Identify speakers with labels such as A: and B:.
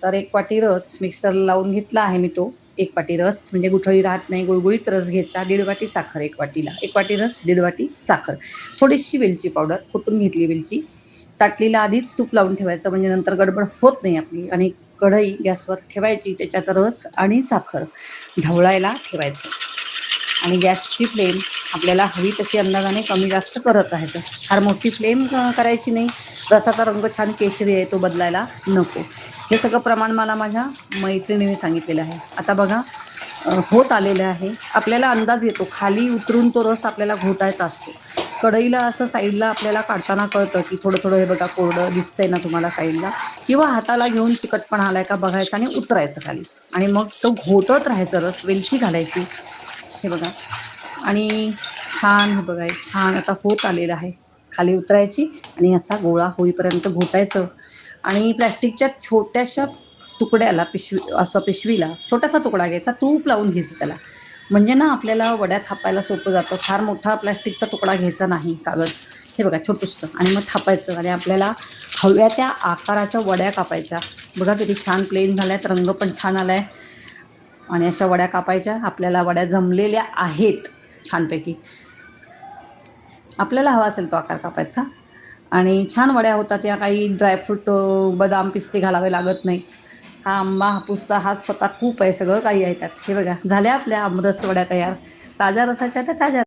A: तर 1 वाटी रस मिक्सरला लावून घेतला आहे मी तो. 1 वाटी रस म्हणजे गुठळी राहत नाही, गुळगुळीत रस घ्यायचा. 1.5 वाटी साखर 1 वाटीला. 1 वाटी रस, 1.5 वाटी साखर. थोडीशी वेलची पावडर कुटून घेतली वेलची. ताटलीला आधीच तूप लावून ठेवायचं म्हणजे नंतर गडबड होत नाही आपली आणि कढई गॅसवर ठेवायची. त्याच्यात रस आणि साखर ढवळायला ठेवायचं आणि गॅसची फ्लेम आपल्याला हवी तशी अंदाजाने कमी जास्त करत राहायचं. फार मोठी फ्लेम करायची नाही. रसाचा रंग छान केशरी आहे तो बदलायला नको. हे सगळं प्रमाण मला माझ्या मैत्रिणीने सांगितलेलं आहे. आता बघा होत आलेलं आहे. आपल्याला अंदाज येतो खाली उतरून तो रस आपल्याला घोटायचा असतो. कढईला असं साईडला आपल्याला काढताना कळतं की थोडं हे बघा कोरडं दिसतंय ना तुम्हाला साईडला, किंवा हाताला घेऊन चिकटपणा आलाय का बघायचं आणि उतरायचं खाली आणि मग तो घोटत राहायचं. रस वेलची घालायची हे बघा आणि छान हे बघा छान आता होत आलेलं आहे. खाली उतरायची आणि असा गोळा होईपर्यंत घोटायचं आणि प्लास्टिकच्या छोट्याशा तुकड्याला पिशवीला छोटासा तुकडा घ्यायचा, तूप लावून घ्यायचं त्याला. म्हणजे ना आपल्याला वड्या थापायला सोपं जातं. फार मोठा प्लास्टिकचा तुकडा घ्यायचा नाही, कागद. हे बघा छोटूसं आणि मग थापायचं आणि आपल्याला हव्या त्या आकाराच्या वड्या कापायच्या. बघा किती छान प्लेन झाल्यात, रंग पण छान आलाय आणि अशा वड्या कापायच्या. आपल्याला वड्या जमलेल्या आहेत छानपैकी. आपल्याला हवा असेल तो आकार कापायचा आणि छान वड्या होतात या. काही ड्रायफ्रूट बदाम पिस्ते घालावे लागत नाहीत. हा आंबा हापूसचा हाच स्वतः खूप आहे, सगळं काही आहे त्यात. हे बघा झाल्या आपल्या आमरस वड्या तयार. ताज्या रसाच्या त्या ताज्या